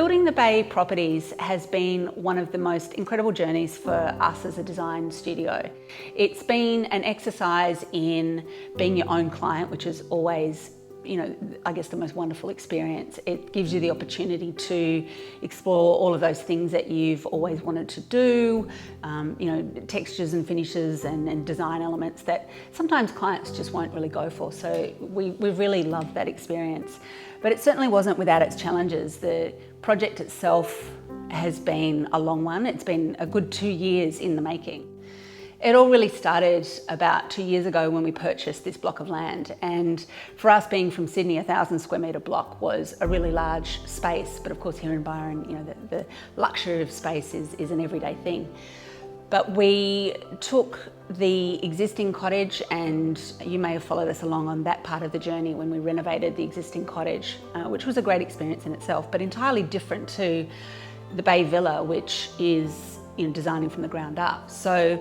Building the Bay properties has been one of the most incredible journeys for us as a design studio. It's been an exercise in being your own client, which is always, I guess the most wonderful experience. It gives you the opportunity to explore all of those things that you've always wanted to do, textures and finishes and design elements that sometimes clients just won't really go for. So we really loved that experience. But it certainly wasn't without its challenges. The project itself has been a long one. It's been a good 2 years in the making. It all really started about 2 years ago when we purchased this block of land. And for us, being from Sydney, a 1,000 square metre block was a really large space. But of course here in Byron, the luxury of space is an everyday thing. But we took the existing cottage, and you may have followed us along on that part of the journey when we renovated the existing cottage, which was a great experience in itself, but entirely different to the Bay Villa, which is designing from the ground up. So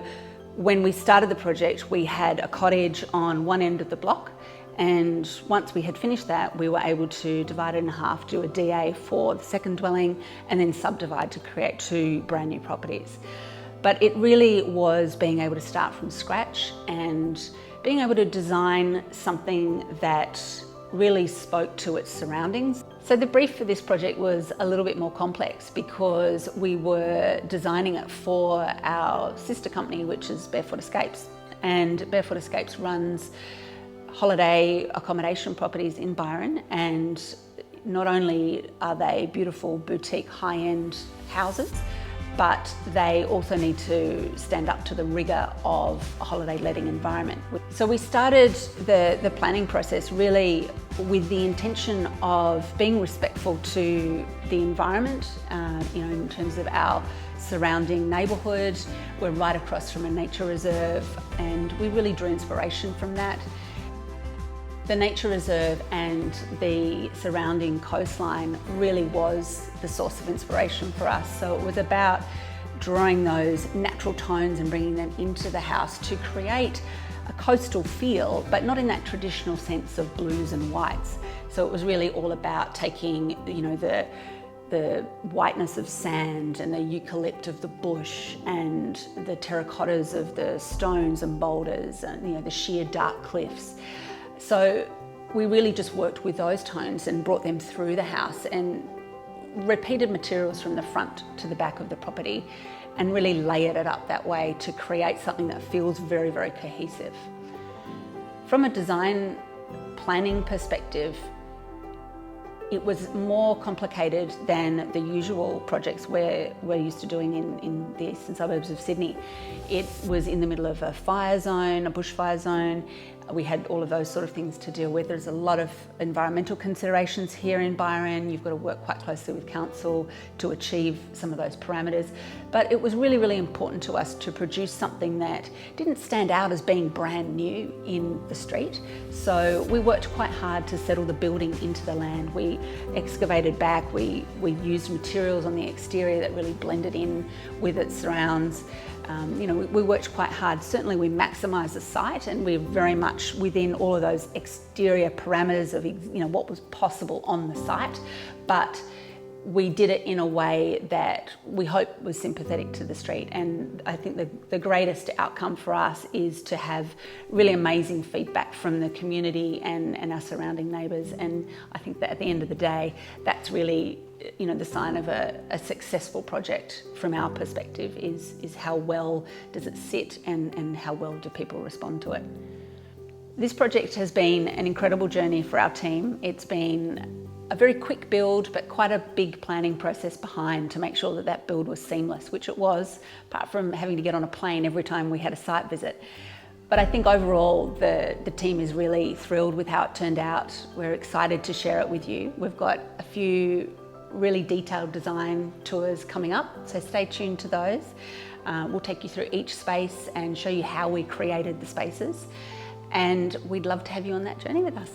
when we started the project, we had a cottage on one end of the block, and once we had finished that, we were able to divide it in half, do a DA for the second dwelling, and then subdivide to create 2 brand new properties. But it really was being able to start from scratch and being able to design something that really spoke to its surroundings. So the brief for this project was a little bit more complex because we were designing it for our sister company, which is Barefoot Escapes. And Barefoot Escapes runs holiday accommodation properties in Byron, and not only are they beautiful boutique high-end houses, but they also need to stand up to the rigour of a holiday letting environment. So we started the planning process really with the intention of being respectful to the environment, in terms of our surrounding neighbourhood. We're right across from a nature reserve, and we really drew inspiration from that. The nature reserve and the surrounding coastline really was the source of inspiration for us. So it was about drawing those natural tones and bringing them into the house to create a coastal feel, but not in that traditional sense of blues and whites. So it was really all about taking, the whiteness of sand and the eucalypt of the bush and the terracottas of the stones and boulders and the sheer dark cliffs. So we really just worked with those tones and brought them through the house and repeated materials from the front to the back of the property and really layered it up that way to create something that feels very, very cohesive. From a design planning perspective, it was more complicated than the usual projects we're used to doing in the eastern suburbs of Sydney. It was in the middle of a fire zone, a bushfire zone. We had all of those sort of things to deal with. There's a lot of environmental considerations here in Byron. You've got to work quite closely with council to achieve some of those parameters. But it was really, really important to us to produce something that didn't stand out as being brand new in the street. So we worked quite hard to settle the building into the land. We excavated back, we used materials on the exterior that really blended in with its surrounds. We worked quite hard. Certainly we maximised the site, and we're very much within all of those exterior parameters of what was possible on the site, but we did it in a way that we hope was sympathetic to the street. And I think the greatest outcome for us is to have really amazing feedback from the community and our surrounding neighbours. And I think that at the end of the day, that's really the sign of a successful project from our perspective is how well does it sit and how well do people respond to it. This project has been an incredible journey for our team. It's been a very quick build, but quite a big planning process behind to make sure that that build was seamless, which it was, apart from having to get on a plane every time we had a site visit. But I think overall the team is really thrilled with how it turned out. We're excited to share it with you. We've got a few really detailed design tours coming up, so stay tuned to those. We'll take you through each space and show you how we created the spaces, and we'd love to have you on that journey with us.